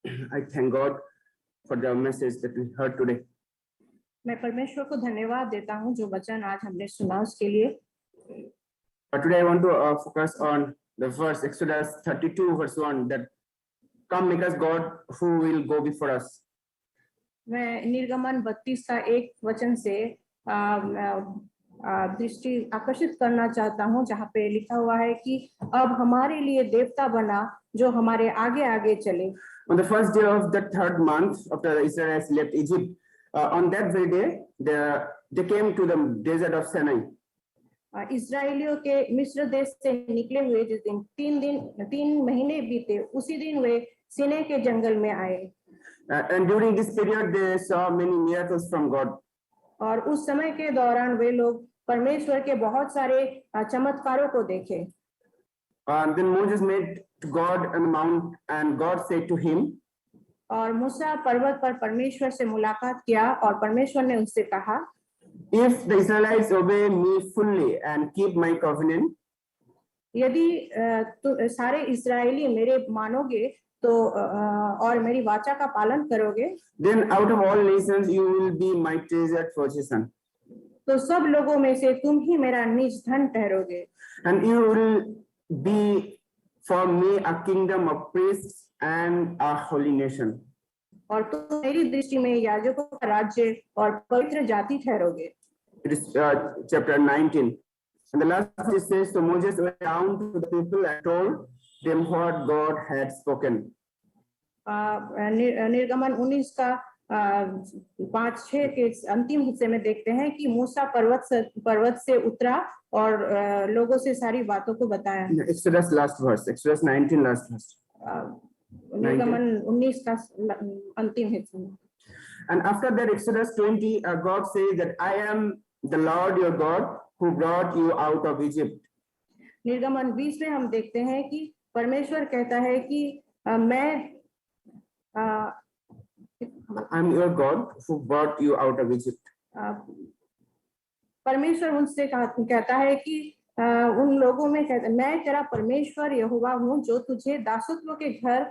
I thank God for the message that we heard today. मैं परमेश्वर को धन्यवाद देता हूँ जो वचन आज हमने सुना उसके लिए। But today I want to focus on the verse Exodus 32 verse 1 that come make us God who will go before us. मैं निर्गमन 32 का एक वचन से दृष्टि आकर्षित करना चाहता हूँ जहाँ पे लिखा हुआ है कि अब हमारे लिए देवता बना जो हमारे आगे आगे चले। On the first day of the third month after the Israelites left Egypt, on that very day they came to the desert of Sinai. इस्राएलियों के मिस्र देश से निकले हुए जिस दिन 3 महीने बीते उसी दिन वे सीनै के जंगल में आए। And during this period they saw many miracles from God. और उस समय के दौरान वे लोग परमेश्वर के बहुत सारे चमत्कारों को देखे। Then Moses met God on the mount and God said to him. और मूसा पर्वत पर परमेश्वर से मुलाकात किया और परमेश्वर ने उससे कहा, If the Israelites obey me fully and keep my covenant, यदि सारे इस्राएली मेरे मानोगे तो और मेरी वाचा का पालन करोगे, then out of all nations you will be my treasured possession. तो सब लोगों में से तुम ही मेरा निज धन ठहरोगे। And you will be for me a kingdom of priests and a holy nation. और तुम मेरी दृष्टि में याजकों का राज्य और पवित्र जाति ठहरोगे। It is chapter 19. And the last verse says, so Moses went down to the people and told them what God had spoken. निर्गमन 19 का 5-6 के अंतिम हिस्से में देखते हैं कि मूसा पर्वत से उतरा और लोगों से सारी बातों को बताया। Exodus last verse, Exodus 19 last verse. निर्गमन 19 का अंतिम हिस्सा में। And after that Exodus 20, God says that I am the Lord your God who brought you out of Egypt. निर्गमन 20 में हम देखते हैं कि परमेश्वर कहता है कि मैं I'm your God who brought you out of Egypt. परमेश्वर उनसे कहता है कि उन लोगों में कहता है मैं तेरा परमेश्वर यहोवा हूँ जो तुझे दासत्व के घर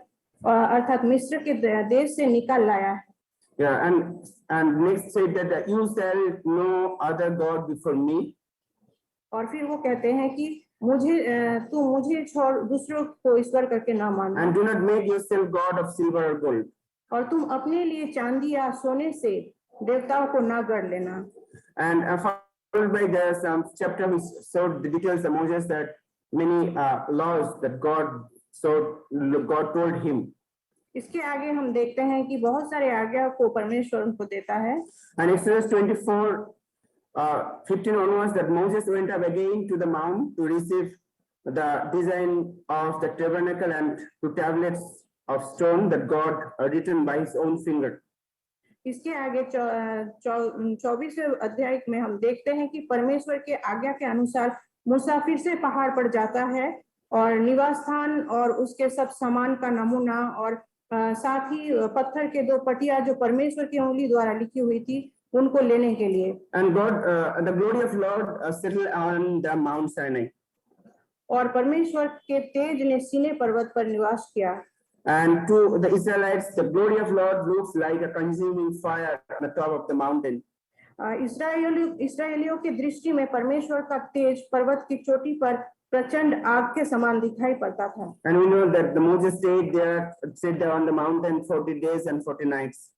अर्थात मिस्र के देश से निकाल लाया है। Yeah, and next said that you shall no other God before me. और फिर वो कहते हैं कि तू मुझे छोड़ दूसरों को ईश्वर करके ना मानना। And do not make yourself God of silver or gold. और तुम अपने लिए चांदी या सोने से देवताओं को ना गढ़ लेना। And followed by the chapter we saw the details of Moses that many laws that God told him. इसके आगे हम देखते हैं कि बहुत सारे आज्ञा को परमेश्वर उनको देता है। And Exodus 24:15 onwards that Moses went up again to the mount to receive the design of the tabernacle and two tablets of stone that God had written by his own finger. इसके आगे 24वें अध्याय में हम देखते हैं कि परमेश्वर के आज्ञा के अनुसार मूसा फिर से पहाड़ पर जाता है और निवास स्थान और उसके सब सामान का नमूना और साथ ही पत्थर के 2 पटिया जो परमेश्वर की उंगली द्वारा लिखी हुई थी उनको लेने के लिए। And God, the glory of Lord settled on the Mount Sinai. और परमेश्वर के तेज ने सीनै पर्वत पर निवास किया। And to the Israelites, the glory of Lord looks like a consuming fire on the top of the mountain. इस्राएलियों की दृष्टि में परमेश्वर का तेज पर्वत की चोटी पर प्रचंड आग के समान दिखाई पड़ता था। And we know that the Moses stayed there on the mountain 40 days and 40 nights.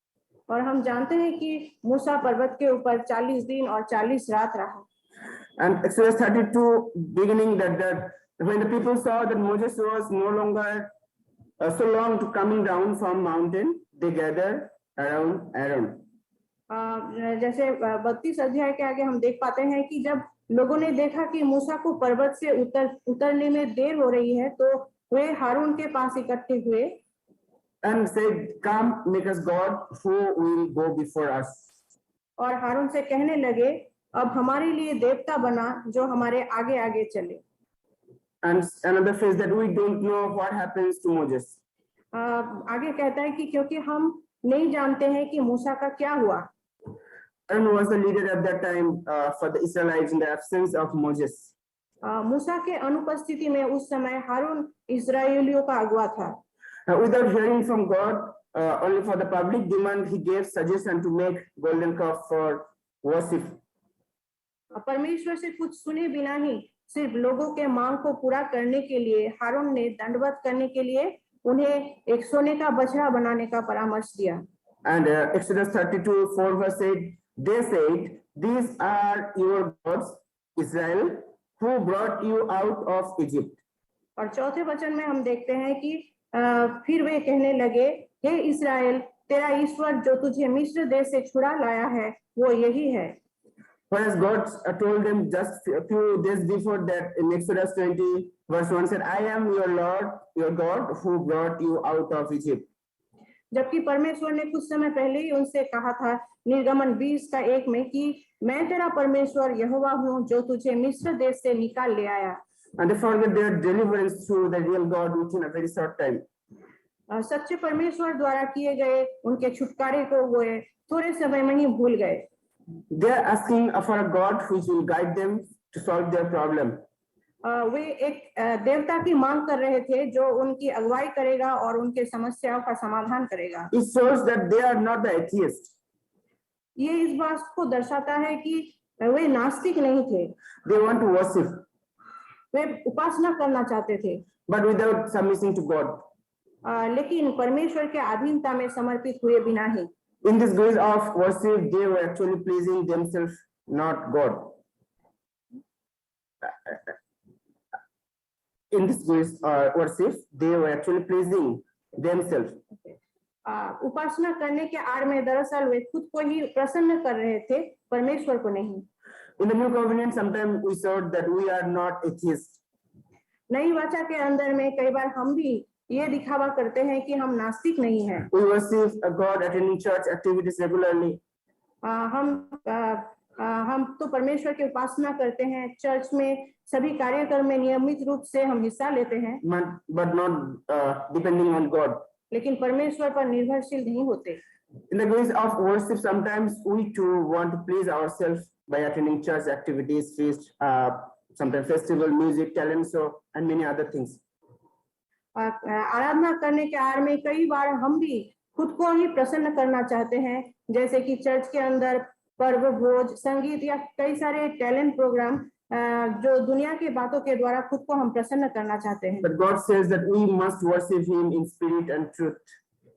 और हम जानते हैं कि मूसा पर्वत के ऊपर 40 दिन और 40 रात रहा। And Exodus 32 beginning that when the people saw that Moses was no longer so long to coming down from mountain, they gathered around Aaron. जैसे 32 अध्याय के आगे हम देख पाते हैं कि जब लोगों ने देखा कि मूसा को पर्वत से उतरने में देर हो रही है तो वे हारून के पास इकट्ठे हुए and said, come make us God who will go before us. और हारून से कहने लगे अब हमारे लिए देवता बना जो हमारे आगे आगे चले। And another phrase that we don't know what happens to Moses. आगे कहता है कि क्योंकि हम नहीं जानते हैं कि मूसा का क्या हुआ। Aaron was the leader at that time for the Israelites in the absence of Moses. मूसा के अनुपस्थिति में उस समय हारून इस्राएलियों का अगुवा था। Without hearing from God, only for the public demand, he gave suggestion to make golden calf for worship. परमेश्वर से कुछ सुने बिना ही सिर्फ लोगों के मांग को पूरा करने के लिए हारून ने दंडवत करने के लिए उन्हें एक सोने का बछड़ा बनाने का परामर्श दिया। And Exodus 32:4 verse 8, they said, "These are your gods, Israel, who brought you out of Egypt." और चौथे वचन में हम देखते हैं कि फिर वे कहने लगे, हे इस्राएल, तेरा ईश्वर जो तुझे मिस्र देश से छुड़ा लाया है वो यही है। Whereas God told them just a few days before that in Exodus 20 verse 1 said, "I am your Lord, your God, who brought you out of Egypt." जबकि परमेश्वर ने कुछ समय पहले ही उनसे कहा था निर्गमन 20:1 में कि मैं तेरा परमेश्वर यहोवा हूँ जो तुझे मिस्र देश से निकाल ले आया। And they forget their deliverance through the real God within a very short time. सच्चे परमेश्वर द्वारा किए गए उनके छुटकारे को वो थोड़े समय में ही भूल गए। They are asking for a God which will guide them to solve their problem. वे एक देवता की मांग कर रहे थे जो उनकी अगुवाई करेगा और उनके समस्याओं का समाधान करेगा। It shows that they are not the atheists. ये इस बात को दर्शाता है कि वे नास्तिक नहीं थे। They want to worship, वे उपासना करना चाहते थे, but without submitting to God. लेकिन परमेश्वर के अधीनता में समर्पित हुए बिना ही। In this guise of worship, they were actually pleasing themselves, not God. In this guise worship, they were actually pleasing themselves. उपासना करने के आड़ में दरअसल वे खुद को ही प्रसन्न कर रहे थे, परमेश्वर को नहीं। In the New Covenant, sometimes we saw that we are not atheists. नई वाचा के अंदर में कई बार हम भी ये दिखावा करते हैं कि हम नास्तिक नहीं हैं। We worship God attending church activities regularly. हम तो परमेश्वर की उपासना करते हैं, चर्च में सभी कार्यक्रम में नियमित रूप से हम हिस्सा लेते हैं, but not depending on God. लेकिन परमेश्वर पर निर्भरशील नहीं होते। In the guise of worship, sometimes we too want to please ourselves by attending church activities, feast, sometimes festival, music, talent show, and many other things. आराधना करने के आड़ में कई बार हम भी खुद को ही प्रसन्न करना चाहते हैं, जैसे कि चर्च के अंदर पर्व, भोज, संगीत या कई सारे टैलेंट प्रोग्राम जो दुनिया की बातों के द्वारा खुद को हम प्रसन्न करना चाहते हैं। But God says that we must worship Him in spirit and truth.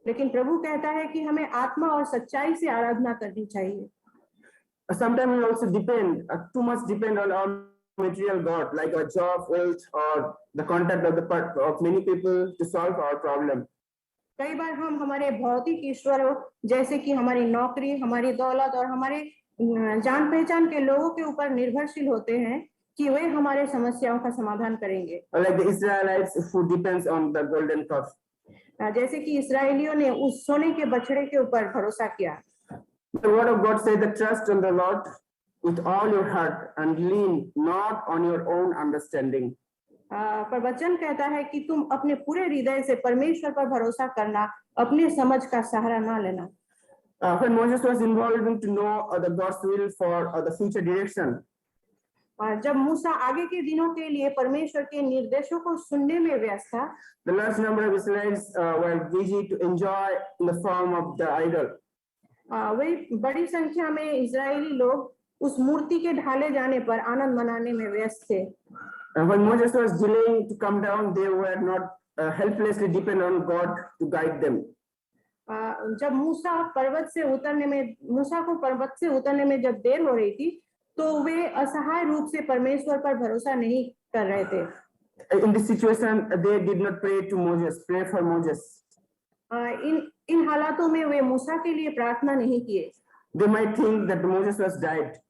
लेकिन प्रभु कहता है कि हमें आत्मा और सच्चाई से आराधना करनी चाहिए। Sometimes we also depend too much depend on our material God, like a job, wealth, or the contact of many people to solve our problem. कई बार हम हमारे भौतिक ईश्वरों जैसे कि हमारी नौकरी, हमारी दौलत और हमारे जान पहचान के लोगों के ऊपर निर्भरशील होते हैं कि वे हमारे समस्याओं का समाधान करेंगे। Like the Israelites who depends on the golden calf. जैसे कि इस्राएलियों ने उस सोने के बछड़े के ऊपर भरोसा किया। The word of God says that trust on the Lord with all your heart and lean not on your own understanding. पर वचन कहता है कि तुम अपने पूरे हृदय से परमेश्वर पर भरोसा करना, अपने समझ का सहारा ना लेना। When Moses was involved to know the God's will for the future direction, जब मूसा आगे के दिनों के लिए परमेश्वर के निर्देशों को सुनने में व्यस्त था, the large number of Israelites were busy to enjoy in the form of the idol. वे बड़ी संख्या में इजरायली लोग उस मूर्ति के ढाले जाने पर आनंद मनाने में व्यस्त थे। When Moses was delaying to come down, they were not helplessly dependent on God to guide them. जब मूसा को पर्वत से उतरने में जब देर हो रही थी, तो वे असहाय रूप से परमेश्वर पर भरोसा नहीं कर रहे थे। In this situation, they did not pray for Moses. इन हालातों में वे मूसा के लिए प्रार्थना नहीं किए। They might think that Moses was died.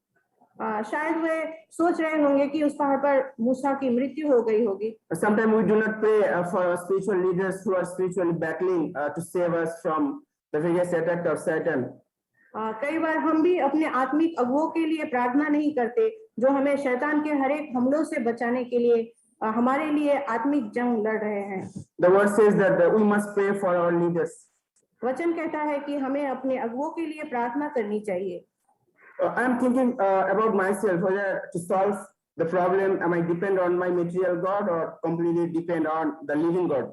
शायद वे सोच रहे होंगे कि उस पहाड़ पर मूसा की मृत्यु हो गई होगी। Sometimes we do not pray for our spiritual leaders who are spiritually battling to save us from the various attacks of Satan. कई बार हम भी अपने आत्मिक अगुवों के लिए प्रार्थना नहीं करते, जो हमें शैतान के हर एक हमलों से बचाने के लिए हमारे लिए आत्मिक जंग लड़ रहे हैं। The word says that we must pray for our leaders. वचन कहता है कि हमें अपने अगुवों के लिए प्रार्थना करनी चाहिए। I am thinking about myself, whether to solve the problem, am I depend on my material God or completely depend on the living God?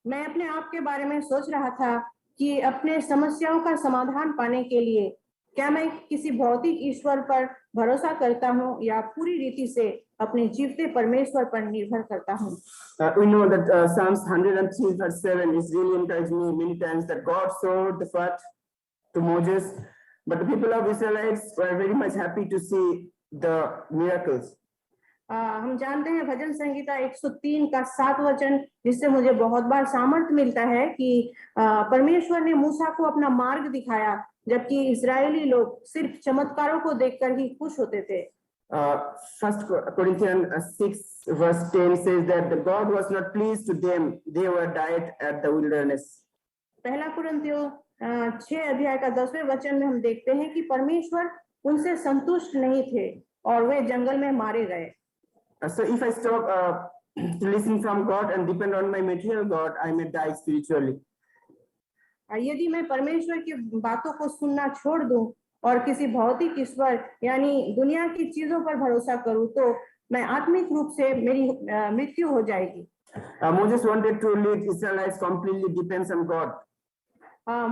मैं अपने आप के बारे में सोच रहा था कि अपने समस्याओं का समाधान पाने के लिए क्या मैं किसी भौतिक ईश्वर पर भरोसा करता हूँ या पूरी रीति से अपने जीवते परमेश्वर पर निर्भर करता हूँ। We know that Psalms 103 verse 7 is really encouraged me many times that God showed the path to Moses, but the people of Israelites were very much happy to see the miracles. हम जानते हैं भजन संहिता 103 का 7 वचन, जिससे मुझे बहुत बार सामर्थ्य मिलता है कि परमेश्वर ने मूसा को अपना मार्ग दिखाया, जबकि इस्राएली लोग सिर्फ चमत्कारों को देखकर ही खुश होते थे। First Corinthians 6 verse 10 says that the God was not pleased to them; they were died at the wilderness. पहला कुरिन्थियों 6 अध्याय का 10वें वचन में हम देखते हैं कि परमेश्वर उनसे संतुष्ट नहीं थे और वे जंगल में मारे गए। So if I stop to listen from God and depend on my material God, I may die spiritually. यदि मैं परमेश्वर की बातों को सुनना छोड़ दूं और किसी भौतिक ईश्वर यानी दुनिया की चीजों पर भरोसा करूं, तो मैं आत्मिक रूप से मेरी मृत्यु हो जाएगी। Moses wanted to lead Israelites completely depends on God.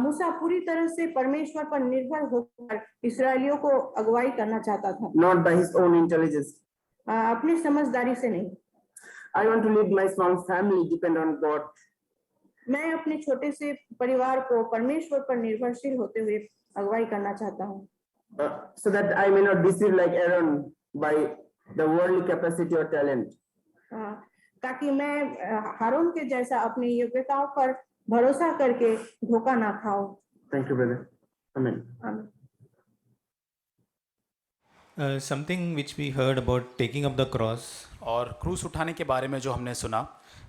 मूसा पूरी तरह से परमेश्वर पर निर्भर होकर इस्राएलियों को अगुवाई करना चाहता था, Not by his own intelligence. अपनी समझदारी से नहीं। I want to lead my small family depend on God. मैं अपने छोटे से परिवार को परमेश्वर पर निर्भरशील होते हुए अगुवाई करना चाहता हूँ, so that I may not deceive like Aaron by the worldly capacity or talent. ताकि मैं हारून के जैसा अपनी योग्यताओं पर भरोसा करके धोखा ना खाऊं। Thank you, brother. Amen. Something which we heard about taking up the cross और क्रूस उठाने के बारे में जो हमने सुना,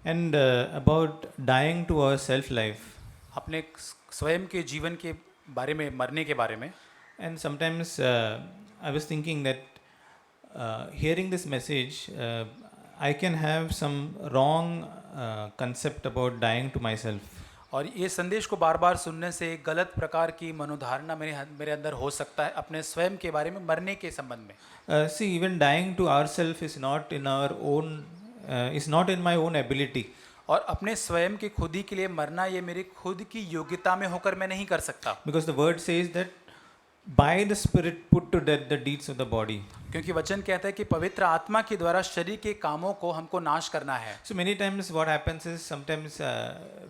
and about dying to our self life, अपने स्वयं के जीवन के बारे में, मरने के बारे में। and sometimes I was thinking that hearing this message I can have some wrong concept about dying to myself. और ये संदेश को बार बार सुनने से एक गलत प्रकार की मनोधारणा मेरे अंदर हो सकता है अपने स्वयं के बारे में, मरने के संबंध में। See, even dying to ourself is not in our own, is not in my own ability. और अपने स्वयं के खुद ही के लिए मरना ये मेरी खुद की योग्यता में होकर मैं नहीं कर सकता। Because the word says that by the Spirit put to death the deeds of the body. क्योंकि वचन कहता है कि पवित्र आत्मा के द्वारा शरीर के कामों को हमको नाश करना है। So many times what happens is sometimes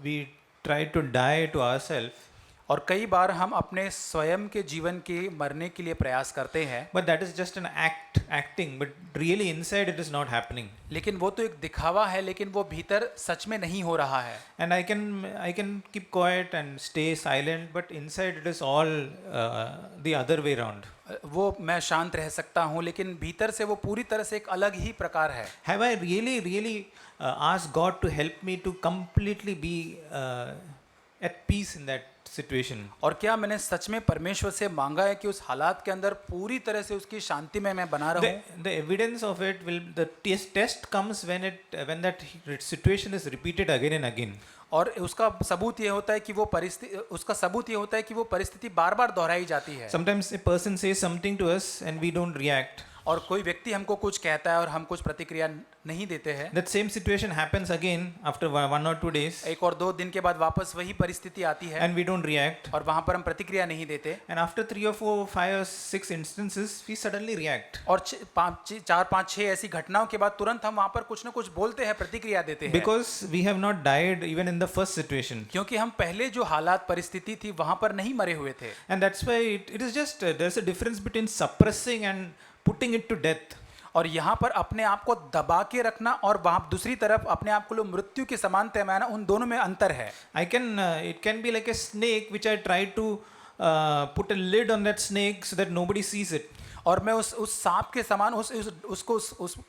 we try to die to ourselves. और कई बार हम अपने स्वयं के जीवन के मरने के लिए प्रयास करते हैं। But that is just an acting, but really inside it is not happening. लेकिन वो तो एक दिखावा है, लेकिन वो भीतर सच में नहीं हो रहा है। And I can keep quiet and stay silent, but inside it is all the other way around. वो मैं शांत रह सकता हूँ, लेकिन भीतर से वो पूरी तरह से एक अलग ही प्रकार है। Have I really asked God to help me to completely be at peace in that situation? और क्या मैंने सच में परमेश्वर से मांगा है कि उस हालात के अंदर पूरी तरह से उसकी शांति में मैं बना रहूं? The evidence of it will, the test comes when that situation is repeated again and again. और उसका सबूत ये होता है कि वो परिस्थिति बार-बार दोहराई जाती है। Sometimes a person says something to us and we don't react. और कोई व्यक्ति हमको कुछ कहता है और हम कुछ प्रतिक्रिया नहीं देते हैं। That same situation happens again after 1 or 2 days. एक और 2 दिन के बाद वापस वही परिस्थिति आती है। And we don't react. और वहाँ पर हम प्रतिक्रिया नहीं देते। And after 3 or 4, 5 or 6 instances, we suddenly react. और 4, 5, 6 ऐसी घटनाओं के बाद तुरंत हम वहाँ पर कुछ न कुछ बोलते हैं, प्रतिक्रिया देते हैं। Because we have not died even in the first situation. क्योंकि हम पहले जो हालात परिस्थिति थी वहाँ पर नहीं मरे हुए थे। And that's why it is just there's a difference between suppressing and putting it to death. और यहाँ पर अपने आप को दबा के रखना और वहाँ दूसरी तरफ अपने आप को मृत्यु के समान तैमाना, उन दोनों में अंतर है। It can be like a snake which I try to put a lid on that snake so that nobody sees it. और मैं उस सांप के समान उसको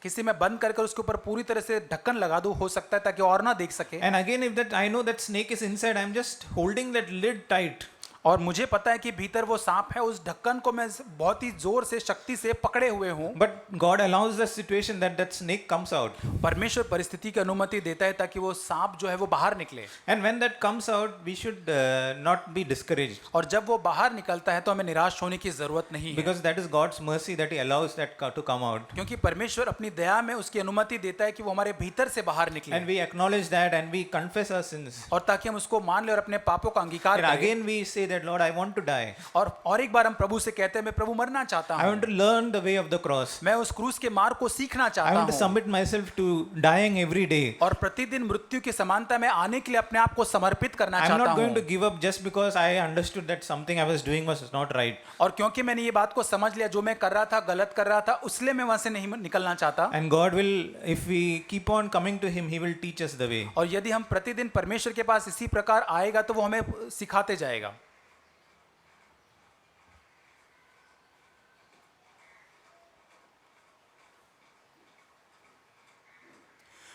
किसी में बंद कर उसके ऊपर पूरी तरह से ढक्कन लगा दूं, हो सकता है ताकि और ना देख सके। And again if that I know that snake is inside, I'm just holding that lid tight. और मुझे पता है कि भीतर वो सांप है, उस ढक्कन को मैं बहुत ही जोर से शक्ति से पकड़े हुए हूँ। But God allows the situation that that snake comes out. परमेश्वर परिस्थिति की अनुमति देता है ताकि वो सांप जो है वो बाहर निकले। And when that comes out, we should not be discouraged. और जब वो बाहर निकलता है तो हमें निराश होने की जरूरत नहीं है, Because that is God's mercy that He allows that to come out. क्योंकि परमेश्वर अपनी दया में उसकी अनुमति देता है कि वो हमारे भीतर से बाहर निकले। And we acknowledge that and we confess our sins. और ताकि हम उसको मान ले और अपने पापों का अंगीकार And करें। again we say that, Lord, I want to die. और एक बार हम प्रभु से कहते हैं मैं प्रभु मरना चाहता I हूँ, want to learn the way of the cross. मैं उस क्रूस के मार्ग को सीखना I चाहता want to हूँ, submit myself to dying every day. और प्रतिदिन मृत्यु की समानता में आने के लिए अपने आप को समर्पित करना I'm चाहता not going to हूँ। give up just because I understood that something I was doing was not right. और क्योंकि मैंने ये बात को समझ लिया, जो मैं कर रहा था गलत कर रहा था, उसलिए मैं वहां से नहीं निकलना चाहता। And God will, if we keep on coming to Him, He will teach us the way. और यदि हम प्रतिदिन परमेश्वर के पास इसी प्रकार आएगा तो वो हमें सिखाते जाएगा।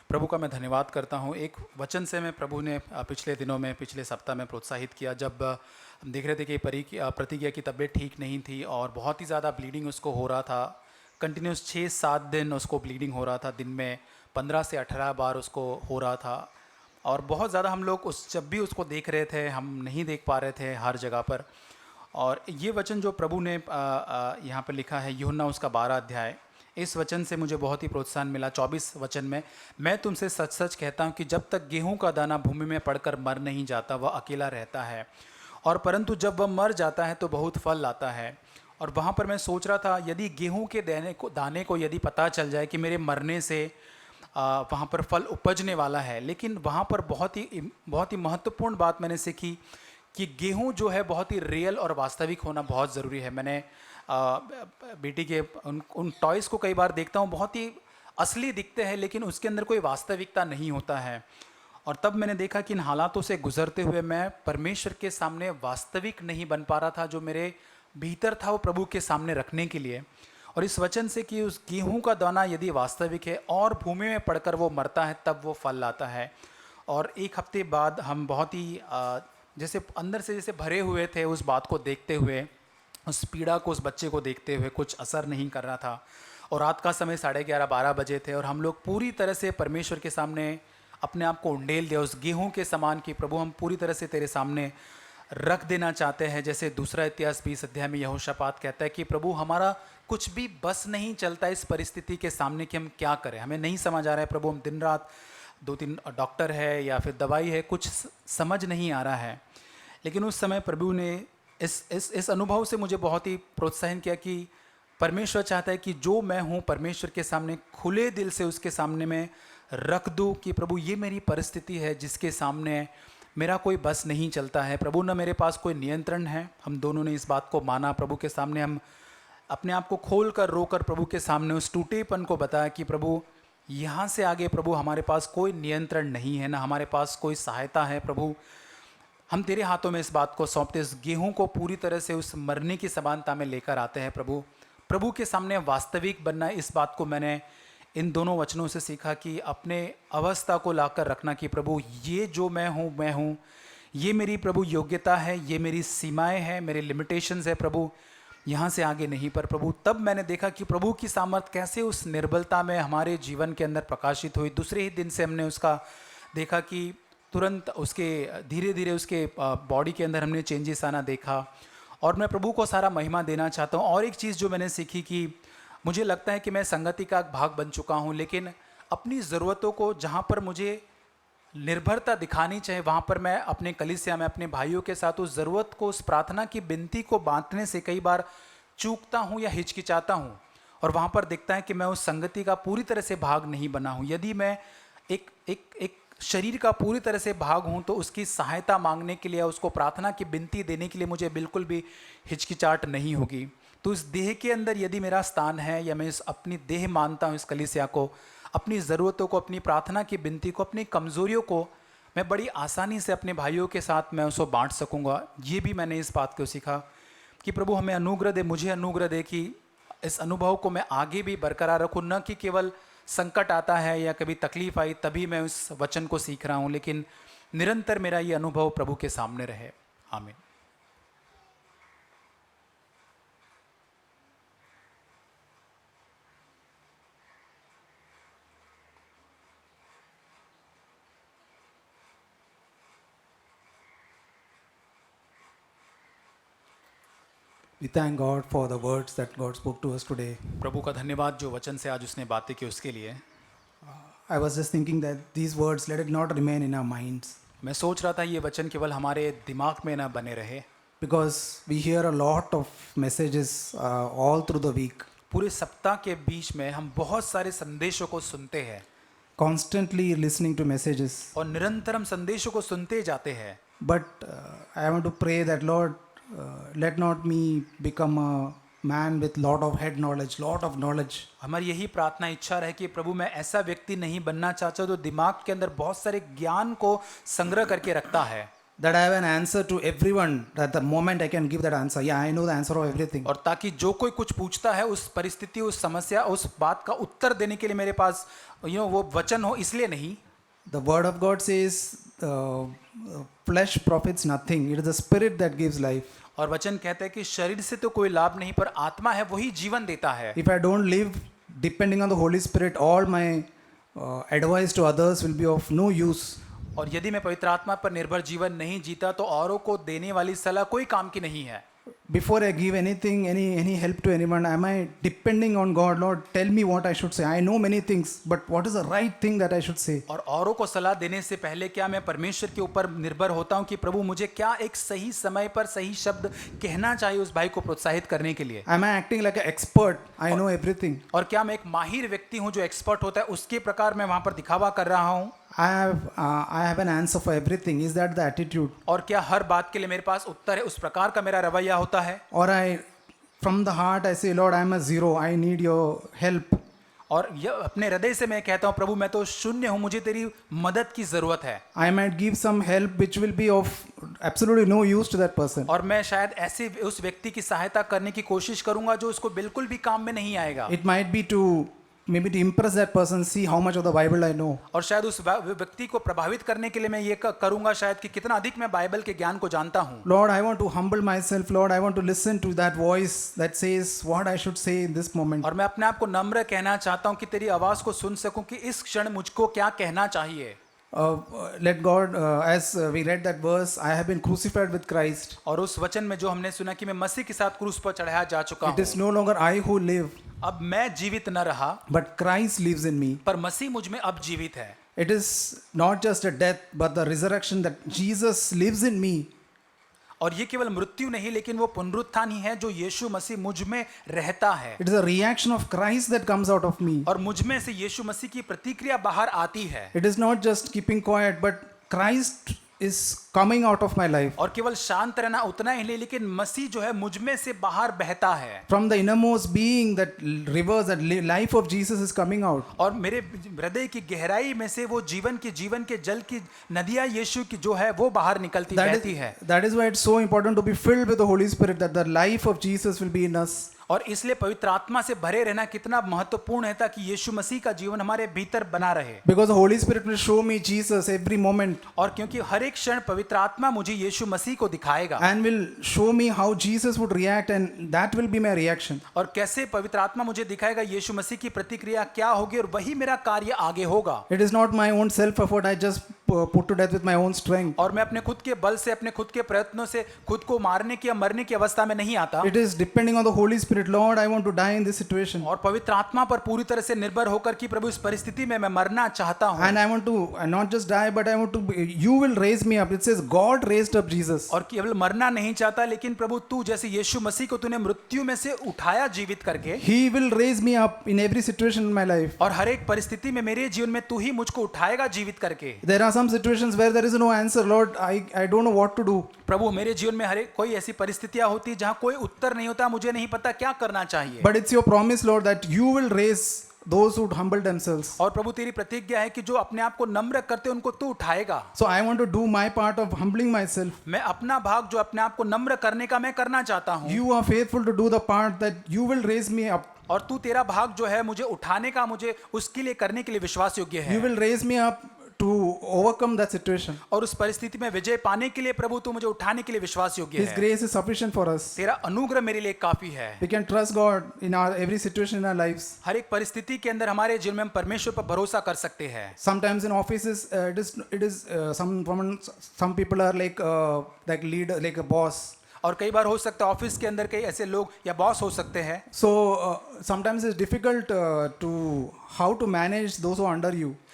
प्रभु का मैं धन्यवाद करता हूँ। एक वचन से मैं प्रभु ने पिछले दिनों में, पिछले सप्ताह में प्रोत्साहित किया, जब हम देख रहे थे कि प्रतिज्ञा की तबीयत ठीक नहीं थी और बहुत ही ज़्यादा ब्लीडिंग उसको हो रहा था। कंटिन्यूस 6-7 दिन उसको ब्लीडिंग हो रहा था, दिन में 15 से 18 बार उसको हो रहा था। और बहुत ज़्यादा हम लोग जब भी उसको देख रहे थे, हम नहीं देख पा रहे थे हर जगह पर। और ये वचन जो प्रभु ने यहाँ पर लिखा है, यूहन्ना उसका 12 अध्याय, इस वचन से मुझे बहुत ही प्रोत्साहन मिला। 24 वचन में, मैं तुमसे सच सच कहता हूँ कि जब तक गेहूं का दाना भूमि में पड़कर मर नहीं जाता वह अकेला रहता है, और परंतु जब वह मर जाता है तो बहुत फल लाता है। और वहाँ पर मैं सोच रहा था, यदि गेहूं के दाने को यदि पता चल जाए कि मेरे मरने से वहाँ पर फल उपजने वाला है, लेकिन वहाँ पर बहुत ही महत्वपूर्ण बात मैंने सीखी कि गेहूं जो है बहुत ही रियल और वास्तविक होना बहुत ज़रूरी है। मैंने बेटी के उन टॉयज़ को कई बार देखता हूँ, बहुत ही असली दिखते हैं लेकिन उसके अंदर कोई वास्तविकता नहीं होता है। और तब मैंने देखा कि इन हालातों से गुजरते हुए मैं परमेश्वर के सामने वास्तविक नहीं बन पा रहा था, जो मेरे भीतर था वो प्रभु के सामने रखने के लिए। और इस वचन से कि उस गेहूं का दाना यदि वास्तविक है और भूमि में पड़कर वो मरता है तब वो फल लाता है। और एक हफ्ते बाद हम बहुत ही जैसे अंदर से जैसे भरे हुए थे उस बात को देखते हुए, उस पीड़ा को, उस बच्चे को देखते हुए। कुछ असर नहीं कर रहा था और रात का समय 11:30-12 बजे थे और हम लोग पूरी तरह से परमेश्वर के सामने अपने आप को उंडेल दिया उस गेहूं के समान कि प्रभु हम पूरी तरह से तेरे सामने रख देना चाहते हैं। जैसे दूसरा इतिहास 20 अध्याय में यहोशापात कहता है कि प्रभु हमारा कुछ भी बस नहीं चलता इस परिस्थिति के सामने कि हम क्या करें, हमें नहीं समझ आ रहा है प्रभु, हम दिन रात 2-3 डॉक्टर है या फिर दवाई है, कुछ समझ नहीं आ रहा है। लेकिन उस समय प्रभु ने इस अनुभव से मुझे बहुत ही प्रोत्साहन किया कि परमेश्वर चाहता है कि जो मैं हूँ परमेश्वर के सामने खुले दिल से उसके सामने मैं रख दूँ कि प्रभु ये मेरी परिस्थिति है जिसके सामने मेरा कोई बस नहीं चलता है। प्रभु न मेरे पास कोई नियंत्रण है। हम दोनों ने इस बात को माना, प्रभु के सामने हम अपने आप को खोल कर रोकर प्रभु के सामने उस टूटेपन को बताया कि प्रभु यहाँ से आगे प्रभु हमारे पास कोई नियंत्रण नहीं है, ना हमारे पास कोई सहायता है। प्रभु हम तेरे हाथों में इस बात को सौंपते, इस गेहूं को पूरी तरह से उस मरने की समानता में लेकर आते हैं। प्रभु के सामने वास्तविक बनना, इस बात को मैंने इन दोनों वचनों से सीखा कि अपने अवस्था को लाकर रखना कि प्रभु ये जो मैं हूँ, ये मेरी प्रभु योग्यता है, ये मेरी सीमाएं हैं, मेरे लिमिटेशंस है प्रभु, यहाँ से आगे नहीं। पर प्रभु तब मैंने देखा कि प्रभु की सामर्थ कैसे उस निर्बलता में हमारे जीवन के अंदर प्रकाशित हुई। दूसरे ही दिन से हमने उसका देखा कि तुरंत उसके धीरे धीरे उसके बॉडी के अंदर हमने चेंजेस आना देखा। और मैं प्रभु को सारा महिमा देना चाहता हूँ। और एक चीज़ जो मैंने सीखी कि मुझे लगता है कि मैं संगति का भाग बन चुका हूँ, लेकिन अपनी ज़रूरतों को जहाँ पर मुझे निर्भरता दिखानी चाहिए वहाँ पर मैं अपने कलीसिया में अपने भाइयों के साथ उस ज़रूरत को, उस प्रार्थना की विनती को बांटने से कई बार चूकता हूँ या हिचकिचाता हूँ। और वहाँ पर दिखता है कि मैं उस संगति का पूरी तरह से भाग नहीं बना हूँ। यदि मैं एक शरीर का पूरी तरह से भाग हूँ तो उसकी सहायता मांगने के लिए, उसको प्रार्थना की विनती देने के लिए मुझे बिल्कुल भी हिचकिचाहट नहीं होगी। तो इस देह के अंदर यदि मेरा स्थान है या मैं अपनी देह मानता हूँ, इस कलीसिया को, अपनी ज़रूरतों को, अपनी प्रार्थना की विनती को, अपनी कमज़ोरियों को मैं बड़ी आसानी से अपने भाइयों के साथ मैं उसको बांट सकूँगा। ये भी मैंने इस बात को सीखा कि प्रभु हमें अनुग्रह दे, मुझे अनुग्रह दे कि इस अनुभव को मैं आगे भी बरकरार रखूँ, न कि केवल संकट आता है या कभी तकलीफ आई तभी मैं उस वचन को सीख रहा हूँ, लेकिन निरंतर मेरा ये अनुभव प्रभु के सामने रहे। आमीन। We thank God for the words that God spoke to us today. प्रभु का धन्यवाद जो वचन से आज उसने बातें की उसके लिए। I was just thinking that these words, let it not remain in our minds, मैं सोच रहा था ये वचन केवल हमारे दिमाग में ना बने रहे, because we hear a lot of messages all through the week, पूरे सप्ताह के बीच में हम बहुत सारे संदेशों को सुनते हैं constantly listening to messages. और निरंतर हम संदेशों को सुनते जाते हैं। But I want to pray that Lord, let not me become a man with lot of head knowledge. हमारी यही प्रार्थना इच्छा रहे कि प्रभु मैं ऐसा व्यक्ति नहीं बनना चाहता जो दिमाग के अंदर बहुत सारे ज्ञान को संग्रह करके रखता है, That I have an answer to everyone, that the moment I can give that answer, yeah, I know the answer of everything. और ताकि जो कोई कुछ पूछता है उस परिस्थिति, उस समस्या, उस बात का उत्तर देने के लिए मेरे पास वो वचन हो, इसलिए नहीं। The word of God says, flesh profits nothing. It is the spirit that gives life. और वचन कहता है कि शरीर से तो कोई लाभ नहीं, पर आत्मा है वही जीवन देता है। If I don't live depending on the Holy Spirit, all my advice to others will be of no use. और यदि मैं पवित्र आत्मा पर निर्भर जीवन नहीं जीता तो औरों को देने वाली सलाह कोई काम की नहीं है। Before I give anything, any help to anyone, am I depending on God? Lord, tell me what I should say. I know many things, but what is the right thing that I should say? और औरों को सलाह देने से पहले क्या मैं परमेश्वर के ऊपर निर्भर होता हूँ कि प्रभु मुझे क्या एक सही समय पर सही शब्द कहना चाहिए उस भाई को प्रोत्साहित करने के लिए। Am I acting like an expert? I know everything. और क्या मैं एक माहिर व्यक्ति हूँ जो एक्सपर्ट होता है उसके प्रकार मैं वहां पर दिखावा कर रहा हूँ। I have an answer for everything. Is that the attitude? और क्या हर बात के लिए मेरे पास उत्तर है, उस प्रकार का मेरा रवैया होता है। Or from the heart I say, Lord, I am a zero. I need your help. और यह अपने हृदय से मैं कहता हूँ प्रभु मैं तो शून्य हूँ, मुझे तेरी मदद की जरूरत है। I might give some help which will be of absolutely no use to that person. और मैं शायद ऐसे उस व्यक्ति की सहायता करने की कोशिश करूंगा जो उसको बिल्कुल भी काम में नहीं आएगा। It might be maybe to impress that person, see how much of the Bible I know. और शायद उस व्यक्ति को प्रभावित करने के लिए मैं ये करूंगा शायद कि कितना अधिक मैं बाइबल के ज्ञान को जानता हूँ। Lord, I want to humble myself. Lord, I want to listen to that voice that says what I should say in this moment. और मैं अपने आप को नम्र कहना चाहता हूँ कि तेरी आवाज को सुन सकूं कि इस क्षण मुझको क्या कहना चाहिए। Let God, as we read that verse, I have been crucified with Christ. और उस वचन में जो हमने सुना कि मैं मसीह के साथ क्रूस पर चढ़ाया जा चुका It is हूँ। no longer I who live, अब मैं जीवित न रहा, but Christ lives in me. पर मसीह मुझ में अब जीवित है। It is not just a death, but the resurrection that Jesus lives in me. और ये केवल मृत्यु नहीं लेकिन वो पुनरुत्थान ही है जो यीशु मसीह मुझ में रहता है। It is a reaction of Christ that comes out of me. और मुझ में से यीशु मसीह की प्रतिक्रिया बाहर आती है। It is not just keeping quiet, but Christ is coming out of my life. और केवल शांत रहना उतना ही नहीं लेकिन मसीह जो है मुझ में से बाहर बहता है। From the innermost being, that rivers, that life of Jesus is coming out. और मेरे हृदय की गहराई में से वो जीवन के जल की नदियां यीशु की जो है वो बाहर निकलती बहती है। That is why it's so important to be filled with the Holy Spirit, that the life of Jesus will be in us. और इसलिए पवित्र आत्मा से भरे रहना कितना महत्वपूर्ण है ताकि यीशु मसीह का जीवन हमारे भीतर बना रहे। Because the Holy Spirit will show me Jesus every moment. और क्योंकि हर एक क्षण पवित्र आत्मा मुझे यीशु मसीह को दिखाएगा। And will show me how Jesus would react, and that will be my reaction. और कैसे पवित्र आत्मा मुझे दिखाएगा यीशु मसीह की प्रतिक्रिया क्या होगी और वही मेरा कार्य आगे होगा। It is not my own self effort. I just put to death with my own strength. और मैं अपने खुद के बल से अपने खुद के प्रयत्नों से खुद को मारने की या मरने की अवस्था में नहीं आता। It is depending on the Holy Spirit. Lord, I want to die in this situation. और पवित्र आत्मा पर पूरी तरह से निर्भर होकर कि प्रभु इस परिस्थिति में मैं मरना चाहता हूँ। And I want to not just die, but I want to. You will raise me up. It says God raised up Jesus. और केवल मरना नहीं चाहता लेकिन प्रभु तू जैसे यीशु मसीह को तूने मृत्यु में से उठाया जीवित करके। He will raise me up in every situation in my life. और हर एक परिस्थिति में मेरे जीवन में तू ही मुझको उठाएगा जीवित करके। There are some situations where there is no answer. Lord, I don't know what to do. प्रभु मेरे जीवन में हर एक कोई ऐसी परिस्थितियां होती है जहाँ कोई उत्तर नहीं होता, मुझे नहीं पता क्या करना चाहिए। But it's your promise, Lord, that you will raise those who humble themselves. और प्रभु तेरी प्रतिज्ञा है कि जो अपने आप को नम्र करते हैं उनको तू उठाएगा। So I want to do my part of humbling myself. मैं अपना भाग जो अपने आप को नम्र करने का मैं करना चाहता हूँ। You are faithful to do the part that you will raise me up. और तू तेरा भाग जो है मुझे उठाने का मुझे उसके लिए करने के लिए विश्वास योग्य है। You will raise me up to overcome that situation. और उस परिस्थिति में विजय पाने के लिए प्रभु तू मुझे उठाने के लिए विश्वास योग्य His है। grace is sufficient for us. तेरा अनुग्रह मेरे लिए काफी है। We can trust God in our every situation in our lives. हर एक परिस्थिति के अंदर हमारे जीवन में हम परमेश्वर पर भरोसा कर सकते हैं। Sometimes in offices, it is some people are like leader, like a boss. और कई बार हो सकता है ऑफिस के अंदर कई ऐसे लोग या बॉस हो सकते हैं। So sometimes it's difficult to how to manage those who are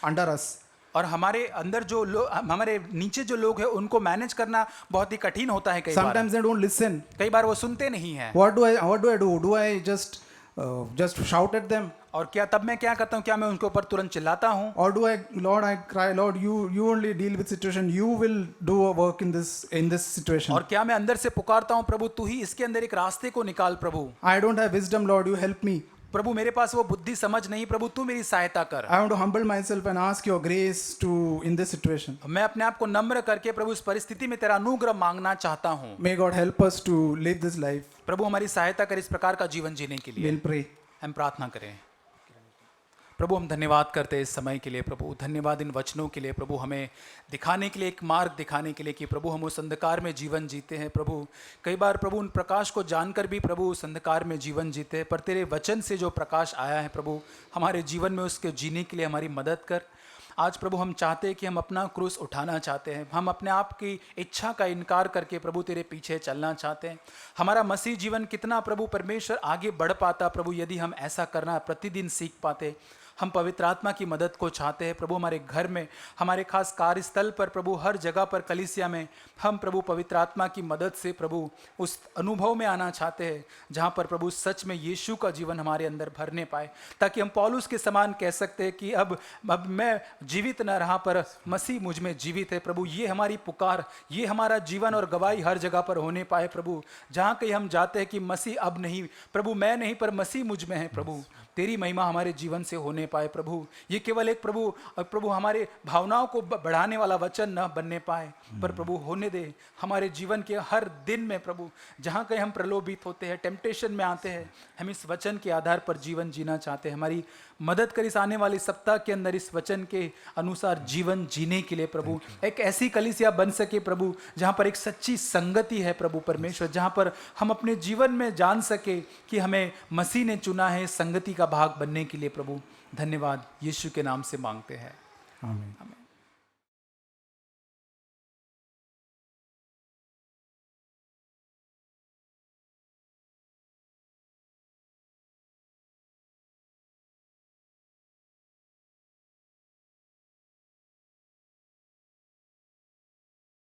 under us. और हमारे अंदर जो लोग, हमारे नीचे जो लोग हैं उनको मैनेज करना बहुत ही कठिन होता है कई बार। Sometimes they don't listen. कई बार वो सुनते नहीं हैं। What do I do? Do I just shout at them? और क्या तब मैं क्या करता हूँ, क्या मैं उनके ऊपर तुरंत चिल्लाता हूँ? Or do I cry, Lord, you only deal with situation. You will do a work in this situation. और क्या मैं अंदर से पुकारता हूँ, प्रभु तू ही इसके अंदर एक रास्ते को निकाल प्रभु। I don't have wisdom, Lord, you help me. प्रभु मेरे पास वो बुद्धि समझ नहीं, प्रभु तू मेरी सहायता कर। I want to humble myself and ask your grace in this situation. मैं अपने आप को नम्र करके प्रभु इस परिस्थिति में तेरा अनुग्रह मांगना चाहता हूँ। May God help us to live this life. प्रभु हमारी सहायता कर इस प्रकार का जीवन जीने के लिए। We'll pray. हम प्रार्थना करें। प्रभु हम धन्यवाद करते हैं इस समय के लिए प्रभु, धन्यवाद इन वचनों के लिए प्रभु, हमें दिखाने के लिए, एक मार्ग दिखाने के लिए कि प्रभु हम उस अंधकार में जीवन जीते हैं प्रभु। कई बार प्रभु उन प्रकाश को जानकर भी प्रभु उस अंधकार में जीवन जीते हैं, पर तेरे वचन से जो प्रकाश आया है प्रभु हमारे जीवन में उसके जीने के लिए हमारी मदद कर। आज प्रभु हम चाहते हैं कि हम अपना क्रूस उठाना चाहते हैं, हम अपने आप की इच्छा का इनकार करके प्रभु तेरे पीछे चलना चाहते हैं। हमारा मसीह जीवन कितना प्रभु परमेश्वर आगे बढ़ पाता प्रभु यदि हम ऐसा करना प्रतिदिन सीख पाते। हम पवित्र आत्मा की मदद को चाहते हैं प्रभु, हमारे घर में, हमारे खास कार्यस्थल पर प्रभु, हर जगह पर, कलीसिया में हम प्रभु पवित्र आत्मा की मदद से प्रभु उस अनुभव में आना चाहते हैं जहाँ पर प्रभु सच में यीशु का जीवन हमारे अंदर भरने पाए, ताकि हम पौलुस के समान कह सकते हैं कि अब मैं जीवित न रहा पर मसीह मुझ में जीवित है। प्रभु ये हमारी पुकार, ये हमारा जीवन और गवाही हर जगह पर होने पाए प्रभु। जहाँ कहीं हम जाते हैं कि मसीह अब नहीं प्रभु, मैं नहीं पर मसीह मुझ में है प्रभु, तेरी महिमा हमारे जीवन से होने पाए प्रभु। ये केवल एक प्रभु हमारे भावनाओं को बढ़ाने वाला वचन न बनने पाए, पर प्रभु होने दे हमारे जीवन के हर दिन में प्रभु, जहाँ कहीं हम प्रलोभित होते हैं, टेम्पटेशन में आते हैं, हम इस वचन के आधार पर जीवन जीना चाहते हैं। हमारी मदद कर इस आने वाले सप्ताह के अंदर इस वचन के अनुसार जीवन जीने के लिए प्रभु, एक ऐसी कलीसिया बन सके प्रभु जहाँ पर एक सच्ची संगति है प्रभु परमेश्वर, जहाँ पर हम अपने जीवन में जान सके कि हमें मसीह ने चुना है संगति का भाग बनने के लिए प्रभु। धन्यवाद यीशु के नाम से मांगते हैं, आमीन।